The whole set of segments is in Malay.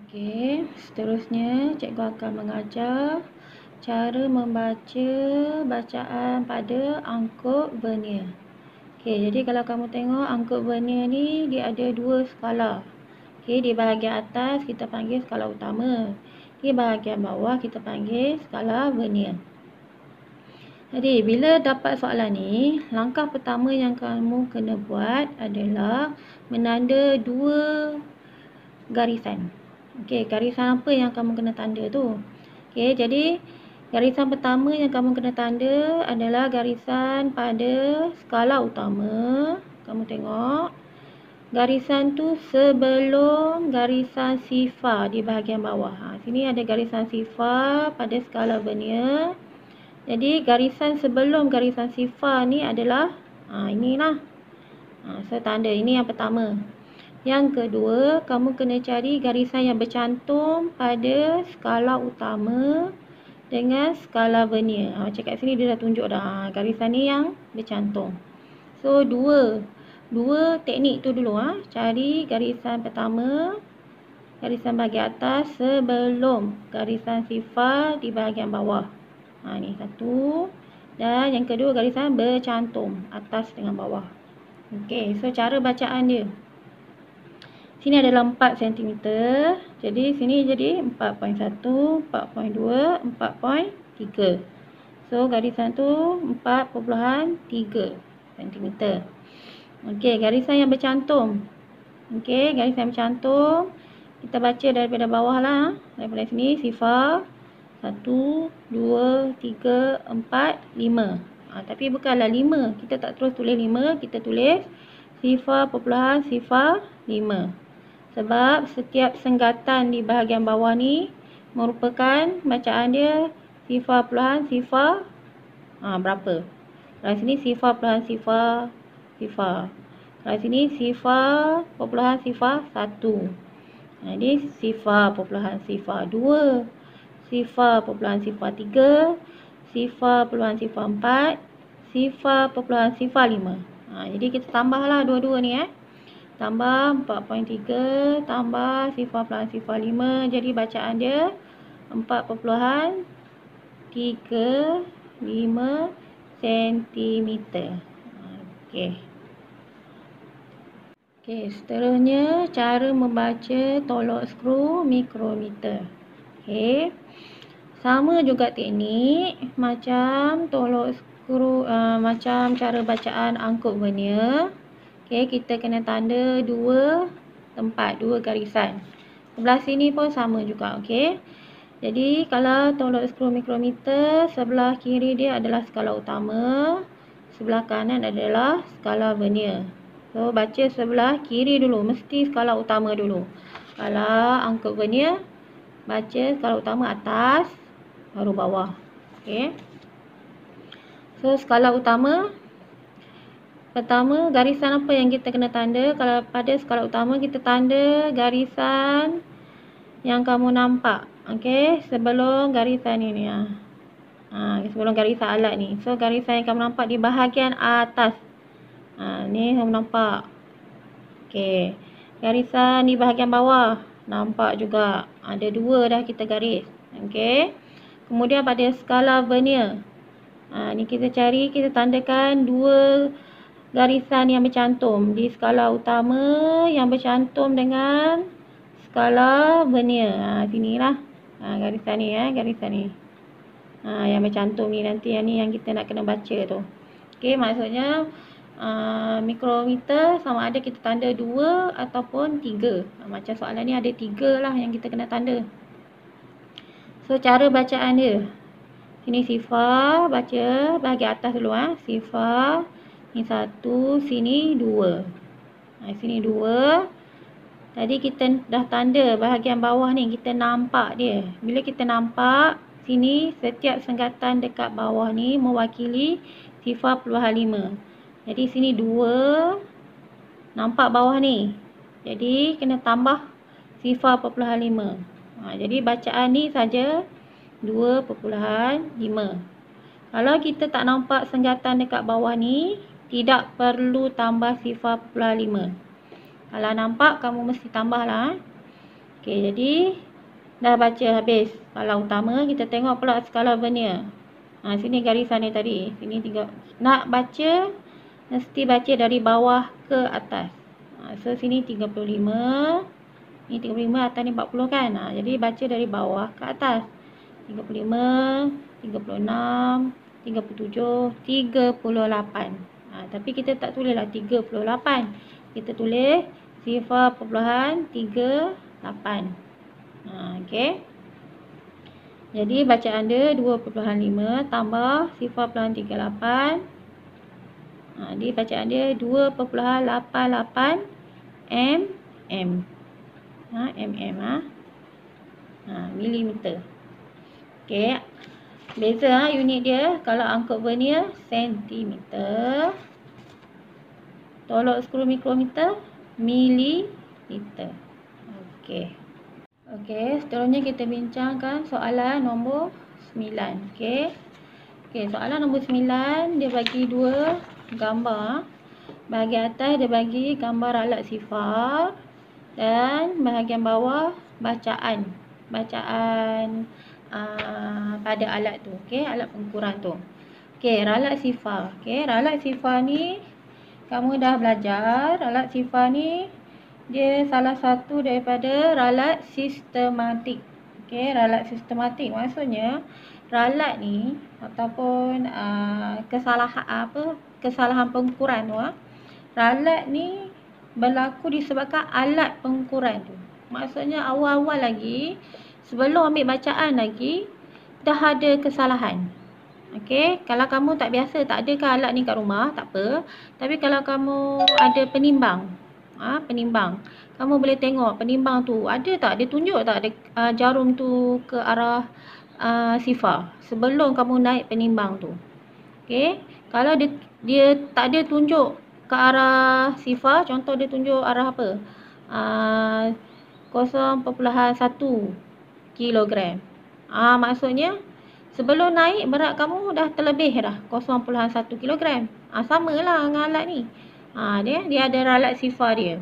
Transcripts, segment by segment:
Okey, seterusnya cikgu akan mengajar cara membaca bacaan pada angkut vernier. Okey, jadi kalau kamu tengok angkut vernier ni dia ada dua skala. Okey, di bahagian atas kita panggil skala utama. Di bahagian bawah kita panggil skala vernier. Jadi bila dapat soalan ni, langkah pertama yang kamu kena buat adalah menanda dua garisan. Okey, garisan apa yang kamu kena tanda tu? Okey, jadi garisan pertama yang kamu kena tanda adalah garisan pada skala utama. Kamu tengok garisan tu sebelum garisan sifar di bahagian bawah. Sini ada garisan sifar pada skala vernier. Jadi garisan sebelum garisan sifar ni adalah inilah. So tanda ini yang pertama. Yang kedua, kamu kena cari garisan yang bercantum pada skala utama dengan skala vernier. Macam kat sini dia dah tunjuk dah. Garisan ni yang bercantum. So, dua teknik tu dulu. Cari garisan pertama, garisan bahagian atas sebelum garisan sifar di bahagian bawah. Ni satu. Dan yang kedua, garisan bercantum atas dengan bawah. Okey, so cara bacaan dia. Sini adalah 4 cm. Jadi sini jadi 4.1, 4.2, 4.3. So garisan tu 4.3 cm. Okey, garisan yang bercantum. Okey, garisan yang bercantum kita baca daripada bawah lah. Daripada sini sifar 1, 2, 3, 4, 5. Tapi bukanlah 5. Kita tak terus tulis 5, kita tulis sifar perpuluhan sifar 5. Sebab setiap senggatan di bahagian bawah ni merupakan bacaan dia sifar perpuluhan sifar berapa. Kalau sini sifar perpuluhan sifar. Kalau sini sifar perpuluhan sifar 1. Jadi sifar perpuluhan sifar 2, sifar perpuluhan sifar 3, sifar perpuluhan sifar 4, sifar perpuluhan sifar 5. Jadi kita tambahlah dua-dua ni tambah 4.3 tambah sifar perpuluhan sifar 5. Jadi bacaan dia 4.35 cm. Okey, seterusnya cara membaca tolok skru mikrometer. Okey. Sama juga teknik macam tolok skru macam cara bacaan angkut vernier. Okey, kita kena tanda dua tempat, dua garisan. Sebelah sini pun sama juga, okey. Jadi kalau tolok skru mikrometer, sebelah kiri dia adalah skala utama, sebelah kanan adalah skala vernier. So baca sebelah kiri dulu, mesti skala utama dulu. Kalau angkut vernier, baca skala utama atas baru bawah. Okey. So skala utama, pertama, garisan apa yang kita kena tanda? Kalau pada skala utama, kita tanda garisan yang kamu nampak. Okey, sebelum garisan ini. Sebelum garisan alat ni. So, garisan yang kamu nampak di bahagian atas. Ni kamu nampak. Okey, garisan di bahagian bawah. Nampak juga. Ada dua dah kita garis. Okey. Kemudian pada skala vernier. Ni kita cari, kita tandakan dua garisan yang bercantum di skala utama yang bercantum dengan skala vernier. Sinilah garisan ni garisan ni. Yang bercantum ni nanti yang ni yang kita nak kena baca tu. Okey, maksudnya mikrometer sama ada kita tanda 2 ataupun 3. Macam soalan ni ada 3 lah yang kita kena tanda. So cara bacaan dia. Sini sifar, baca bahagian atas dulu sifar. Ni 1, sini 2. Sini 2. Tadi kita dah tanda bahagian bawah ni, kita nampak dia. Bila kita nampak, sini setiap senggatan dekat bawah ni mewakili sifar perpuluhan 5. Jadi sini 2. Nampak bawah ni. Jadi kena tambah sifar perpuluhan 5. Jadi bacaan ni saja 2.5. Kalau kita tak nampak senggatan dekat bawah ni, tidak perlu tambah sifar perpuluhan 5. Kalau nampak, kamu mesti tambah lah. Okey, jadi dah baca habis skala utama, kita tengok pula skala vernier. Sini garisan dia tadi. Sini 3. Nak baca mesti baca dari bawah ke atas. So sini 35. Ni 35, atas ni 40 kan. Jadi baca dari bawah ke atas. 35, 36, 37, 38. Tapi kita tak tulislah 38. Kita tulis 0.38. Okey. Jadi bacaan dia 2.5 tambah 0.38. Jadi bacaan dia 2.88 mm. Milimeter. Okey. Beza unit dia. Kalau angkut vernier sentimeter. Tolok skru mikrometer mililiter. Okey. Okey, seterusnya kita bincangkan soalan nombor 9. Okey. Okey, soalan nombor 9 dia bagi dua gambar. Bahagian atas dia bagi gambar alat sifar dan bahagian bawah bacaan pada alat tu. Okey, alat pengukuran tu. Okey, ralat sifar. Okey, ralat sifar ni kamu dah belajar. Ralat sifar ni dia salah satu daripada ralat sistematik. Okey, ralat sistematik maksudnya ralat ni ataupun kesalahan pengukuran tu, ralat ni berlaku disebabkan alat pengukuran tu. Maksudnya awal-awal lagi, sebelum ambil bacaan lagi, dah ada kesalahan. Okey, kalau kamu tak biasa, tak ada ke alat ni kat rumah, tak apa. Tapi kalau kamu ada penimbang, penimbang, kamu boleh tengok penimbang tu ada tak, dia tunjuk tak ada jarum tu ke arah sifar sebelum kamu naik penimbang tu. Okey, kalau dia tak ada tunjuk ke arah sifar, contoh dia tunjuk arah apa, 0.1 kilogram, maksudnya sebelum naik berat kamu dah terlebih dah 0.1 kilogram. Samalah dengan alat ni. Dia ada ralat sifar dia.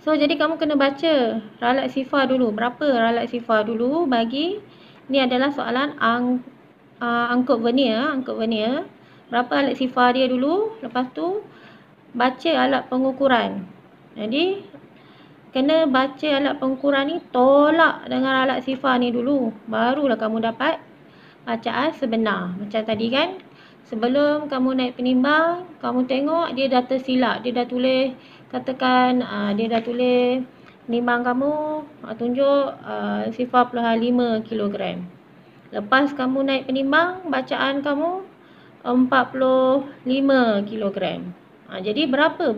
So jadi kamu kena baca ralat sifar dulu. Berapa ralat sifar dulu bagi ni adalah soalan angkut vernier. Berapa alat sifar dia dulu, lepas tu baca alat pengukuran. Jadi kena baca alat pengukuran ni, tolak dengan alat sifar ni dulu, barulah kamu dapat bacaan sebenar. Macam tadi kan, sebelum kamu naik penimbang, kamu tengok dia dah tersilap, dia dah tulis, katakan dia dah tulis penimbang kamu tunjuk 0.5 kilogram. Lepas kamu naik penimbang, bacaan kamu 45 kilogram. Jadi berapa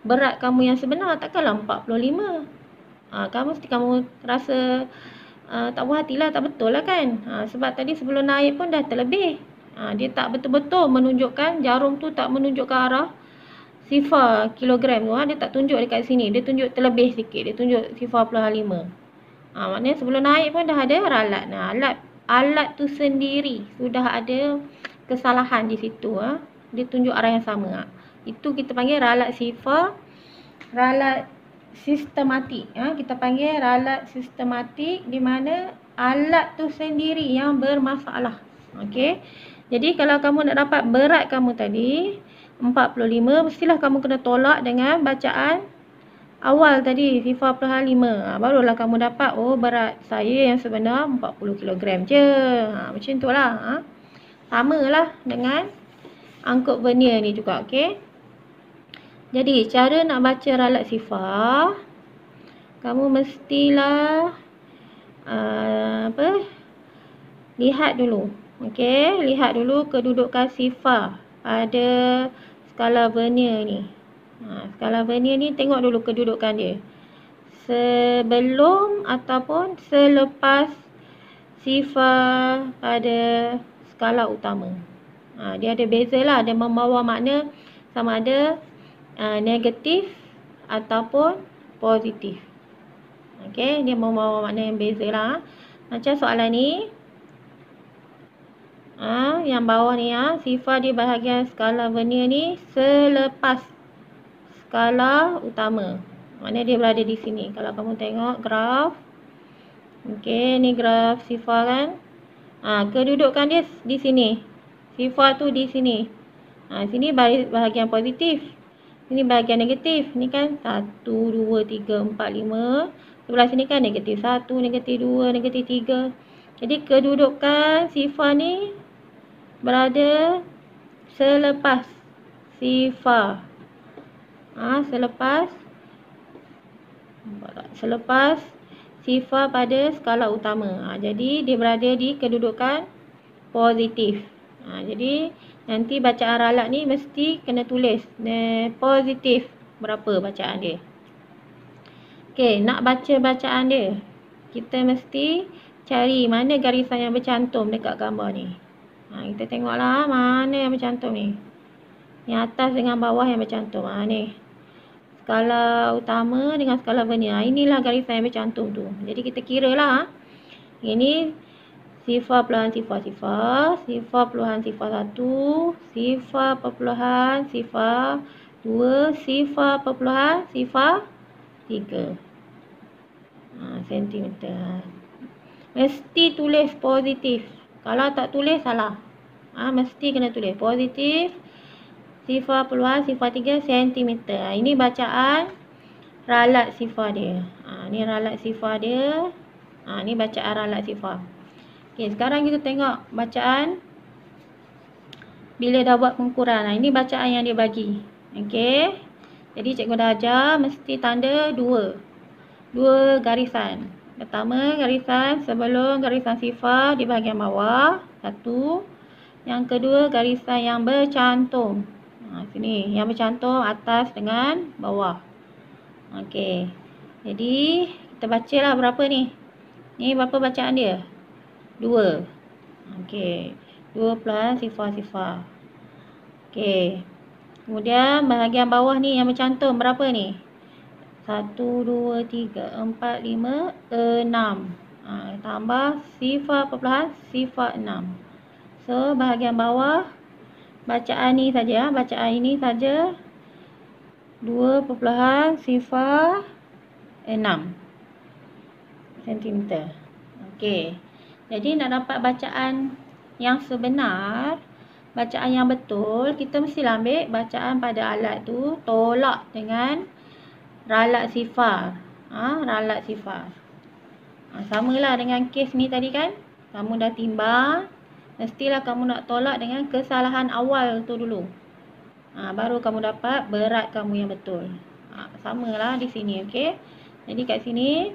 berat kamu yang sebenar? Takkanlah 45. Kamu rasa tak puas hatilah, tak betul lah kan. Sebab tadi sebelum naik pun dah terlebih. Dia tak betul-betul menunjukkan, jarum tu tak menunjuk ke arah sifar kilogram tu. Dia tak tunjuk dekat sini, dia tunjuk terlebih sikit, dia tunjuk 0.5. Maknanya sebelum naik pun dah ada ralat. Alat tu sendiri sudah ada kesalahan di situ. Dia tunjuk arah yang sama. Itu kita panggil ralat sifar, ralat sistematik. Kita panggil ralat sistematik di mana alat tu sendiri yang bermasalah. Okey. Jadi kalau kamu nak dapat berat kamu tadi 45, mestilah kamu kena tolak dengan bacaan awal tadi 0.5. Barulah kamu dapat, oh berat saya yang sebenar 40 kg je. Macam tu lah. Samalah dengan angkut vernier ni juga. Okey. Jadi cara nak baca ralat sifar, kamu mestilah lihat dulu. Okey, lihat dulu kedudukan sifar pada skala vernier ni. Skala vernier ni tengok dulu kedudukan dia. Sebelum ataupun selepas sifar pada skala utama. Dia ada beza lah, dia membawa makna sama ada negatif ataupun positif. Okey, dia membawa makna yang beza lah. Macam soalan ni, yang bawah ni, sifar di bahagian skala vernier ni selepas skala utama. Mana dia berada di sini. Kalau kamu tengok graf. Okey, ni graf sifar kan. Kedudukan dia di sini. Sifar tu di sini. Sini bahagian positif. Sini bahagian negatif. Ni kan 1, 2, 3, 4, 5. Sebelah sini kan negatif 1, negatif 2, negatif 3. Jadi kedudukan sifar ni berada selepas sifar. Selepas sifar pada skala utama. Jadi dia berada di kedudukan positif. Jadi nanti bacaan ralat ni mesti kena tulis positif berapa bacaan dia. Okey, nak baca bacaan dia, kita mesti cari mana garisan yang bercantum dekat gambar ni. Kita tengoklah mana yang bercantum ni. Yang atas dengan bawah yang bercantum. Ni. Skala utama dengan skala vernier. Inilah garisan yang bercantum tu. Jadi kita kira lah. Ini sifar perpuluhan sifar, sifar perpuluhan sifar 1, sifar perpuluhan sifar 2, sifar perpuluhan sifar 3 sentimeter. Mesti tulis positif. Kalau tak tulis salah. Mesti kena tulis positif sifar perpuluhan sifar 3 sentimeter. Ini bacaan ralat sifar dia. Ni ralat sifar dia. Ni bacaan ralat sifar. Okey, sekarang kita tengok bacaan bila dah buat pengukuran. Ini bacaan yang dia bagi. Okey. Jadi cikgu dah ajar mesti tanda dua garisan. Pertama garisan sebelum garisan sifar di bahagian bawah. 1. Yang kedua garisan yang bercantum. Sini yang bercantum atas dengan bawah. Okey. Jadi kita bacalah berapa ni? Ni berapa bacaan dia? 2. Okey. 2 plus sifar-sifar. Okey. Kemudian bahagian bawah ni yang bercantum berapa ni? 1, 2, 3, 4, 5, 6. Tambah sifar perpuluhan sifar 6. So bahagian bawah bacaan ni saja. Bacaan ini saja 2 perpuluhan sifar 6 sentimeter. Okey. Jadi nak dapat bacaan yang sebenar, bacaan yang betul, kita mesti ambil bacaan pada alat tu tolak dengan ralat sifar. Ralat sifar. Samalah dengan kes ni tadi kan. Kamu dah timbang, mestilah kamu nak tolak dengan kesalahan awal tu dulu. Baru kamu dapat berat kamu yang betul. Samalah di sini, okey. Jadi kat sini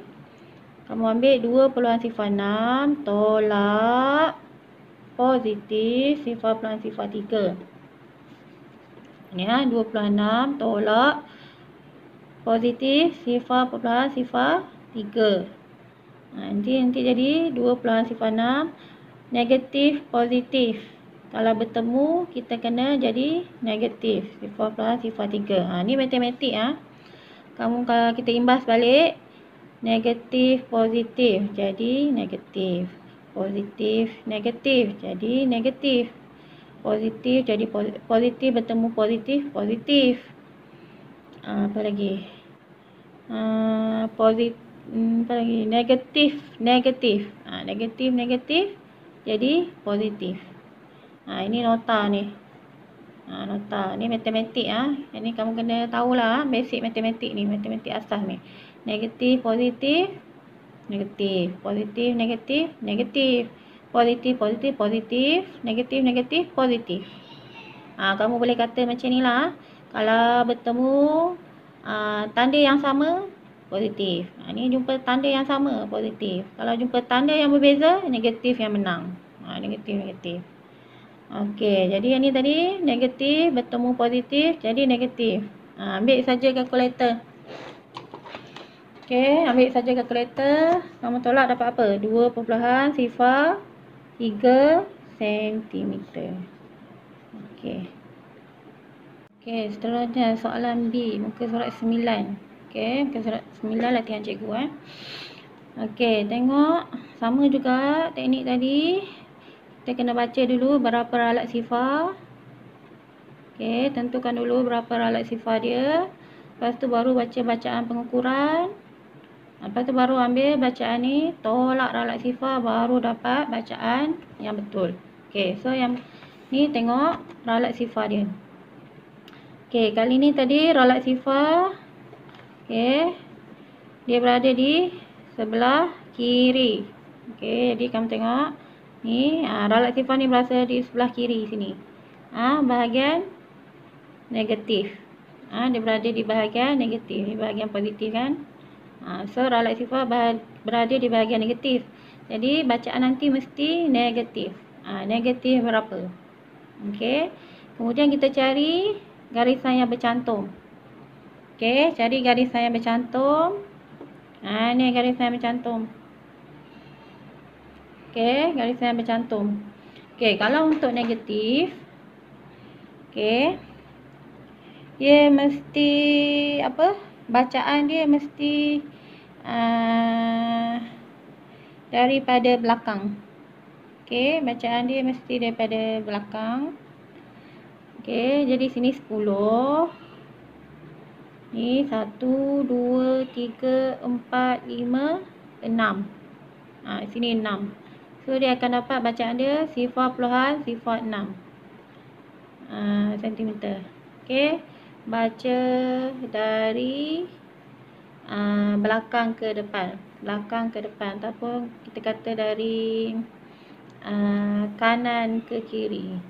kamu ambil 2 perpuluhan sifar 6 tolak positif sifar perpuluhan sifar 3. Ni 2/6 tolak positif sifar perpuluhan sifar 3. Nanti jadi 2/6 negatif positif. Kalau bertemu kita kena jadi negatif sifar perpuluhan sifar 3. Ni matematik Kamu kalau kita imbas balik negatif positif jadi negatif, positif negatif jadi negatif, positif jadi positif bertemu positif positif. Apa lagi? Apa lagi? Negatif negatif. Negatif negatif jadi positif. Ini nota ni. Nota ni matematik Ini kamu kena tahulah basic matematik ni, matematik asas ni. Negatif positif negatif, positif negatif negatif, positif positif positif, negatif negatif positif. Kamu boleh kata macam ni lah. Kalau bertemu tanda yang sama positif. Ni jumpa tanda yang sama positif. Kalau jumpa tanda yang berbeza negatif yang menang. Negatif negatif. Okey, jadi yang ni tadi negatif bertemu positif jadi negatif. Ambil saja kalkulator. Okey, ambil saja kalkulator. Kamu tolak dapat apa? 2 perpuluhan sifar 3 sentimeter. Okey. Okey, seterusnya soalan B, muka surat 9. Okey, muka surat 9 latihan cikgu Okey, tengok sama juga teknik tadi. Kita kena baca dulu berapa ralat sifar. Okey, tentukan dulu berapa ralat sifar dia. Lepas tu baru baca bacaan pengukuran. Lepas tu baru ambil bacaan ni, tolak ralat sifar, baru dapat bacaan yang betul. Okey, so yang ni tengok ralat sifar dia. Okey, kali ni tadi ralat sifar. Okey. Dia berada di sebelah kiri. Okey, jadi kamu tengok ni, ralat sifar ni berada di sebelah kiri sini. Bahagian negatif. Dia berada di bahagian negatif, di bahagian positif kan. So ralat sifar berada di bahagian negatif. Jadi bacaan nanti mesti negatif. Negatif berapa? Okey. Kemudian kita cari garisan yang bercantum. Okey, cari garisan yang bercantum. Ni garisan yang bercantum. Okey, garisan yang bercantum. Okey, kalau untuk negatif, okey, dia mesti apa? Bacaan dia mesti daripada belakang. Okey, bacaan dia mesti daripada belakang. Okey, jadi sini 10. Ni 1, 2, 3, 4, 5, 6. Sini 6. So dia akan dapat bacaan dia 0.06 cm. Okey, baca dari belakang ke depan. Belakang ke depan ataupun kita kata dari kanan ke kiri.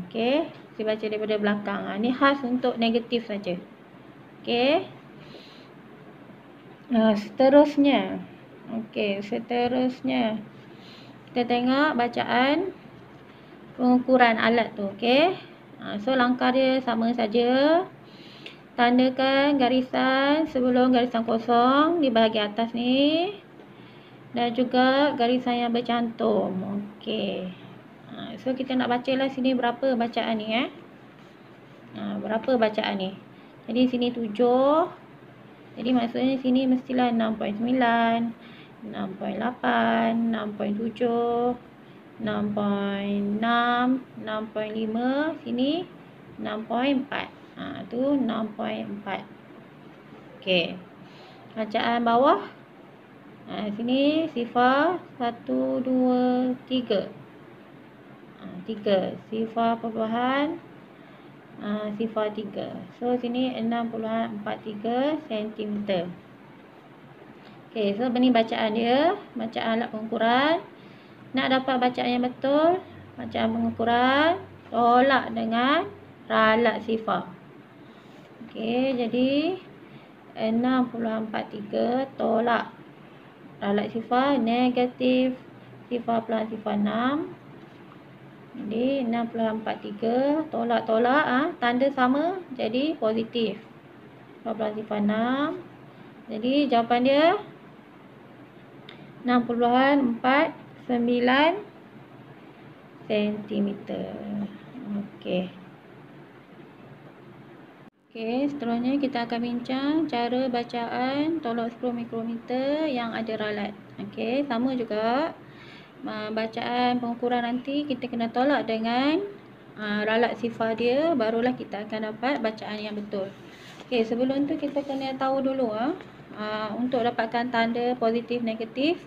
Okey, saya baca daripada belakang. Ni khas untuk negatif saja. Okey. Seterusnya. Okey, seterusnya kita tengok bacaan pengukuran alat tu. Okey. So langkah dia sama saja. Tandakan garisan sebelum garisan kosong di bahagian atas ni, dan juga garisan yang bercantum. Okey. So kita nak bacalah sini berapa bacaan ni berapa bacaan ni. Jadi sini 7. Jadi maksudnya sini mestilah 6.9, 6.8, 6.7, 6.6, 6.5, sini 6.4. Tu 6.4. Okey. Bacaan bawah. Sini sifar 1, 2, 3. 3. Sifar perluasan sifar 3. So sini 6.43 cm. Okey, so ini bacaan dia, bacaan alat pengukuran. Nak dapat bacaan yang betul, bacaan pengukuran tolak dengan ralat sifar. Okey, jadi 6.43 tolak ralat sifar negatif sifar plus sifar 6. Jadi 6.43 tolak tanda sama jadi positif. 12 sifar 6. Jadi jawapan dia 6.49 cm. Okey. Okey, seterusnya kita akan bincang cara bacaan tolak 10 mikrometer yang ada ralat. Okey, sama juga. Bacaan pengukuran nanti kita kena tolak dengan ralat sifar dia, barulah kita akan dapat bacaan yang betul. Okey, sebelum tu kita kena tahu dulu untuk dapatkan tanda positif negatif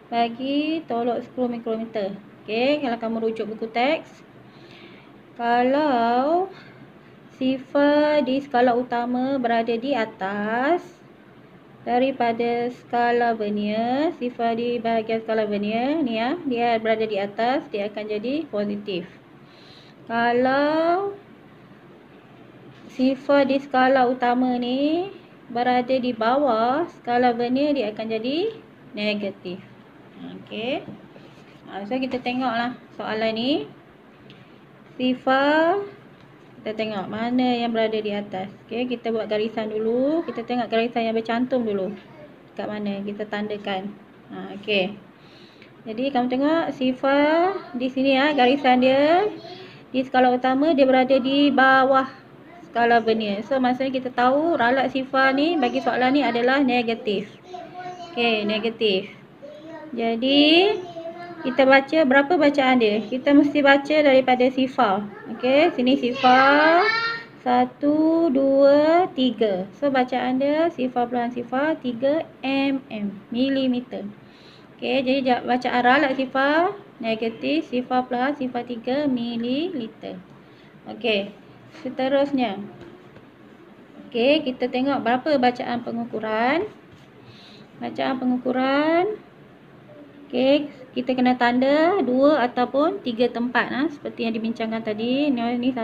bagi tolak 10 mikrometer. Okey, kalau kamu rujuk buku teks, kalau sifar di skala utama berada di atas daripada skala vernier, sifar di bahagian skala vernier ni dia berada di atas, dia akan jadi positif. Kalau sifar di skala utama ni berada di bawah skala vernier, dia akan jadi negatif. Okey. So kita tengoklah soalan ni. Sifar, kita tengok mana yang berada di atas. Okey, kita buat garisan dulu. Kita tengok garisan yang bercantum dulu. Kat mana kita tandakan. Okey. Jadi kamu tengok sifar di sini garisan dia di skala utama dia berada di bawah skala vernier. So maksudnya kita tahu ralat sifar ni bagi soalan ni adalah negatif. Okey, negatif. Jadi kita baca berapa bacaan dia? Kita mesti baca daripada sifar. Okey, sini sifar 1, 2, 3. So bacaan dia 0.03 mm, milimeter. Okey, jadi bacaan ralat sifar negatif 0.03 mililiter. Okey, seterusnya. Okey, kita tengok berapa bacaan pengukuran. Bacaan pengukuran. Okey, kita kena tanda 2 ataupun 3 tempat seperti yang dibincangkan tadi. Ni 1.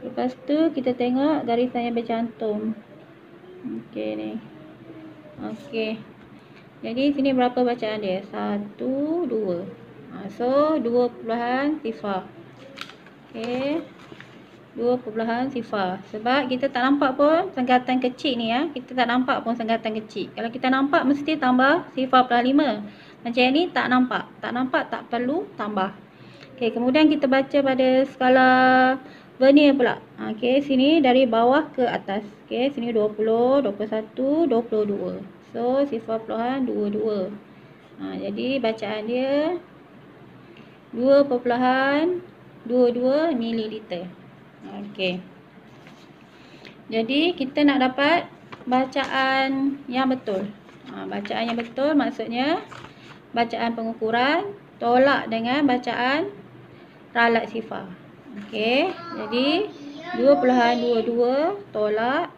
Lepas tu kita tengok garisan yang bercantum. Okey ni. Okey. Jadi sini berapa bacaan dia? 1, 2. So 2.0. Okey. 2.0. Sebab kita tak nampak pun senggatan kecil ni kita tak nampak pun senggatan kecil. Kalau kita nampak mesti tambah 0.5. Macam yang ni tak nampak. Tak nampak tak perlu tambah. Okey, kemudian kita baca pada skala vernier pula. Okey, sini dari bawah ke atas. Okey, sini 20, 21, 22. So 0.22. Jadi bacaan dia 2.22 mililiter. Okey. Jadi kita nak dapat bacaan yang betul. Bacaan yang betul maksudnya bacaan pengukuran tolak dengan bacaan ralat sifar. Okey. Jadi 2.22 tolak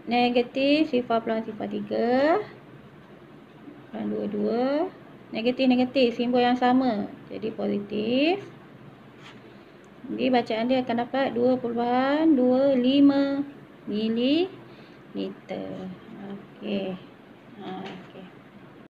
negatif 0.03. 22. Negatif simbol yang sama. Jadi positif. Jadi bacaan dia akan dapat 2.25 mililiter. Okey.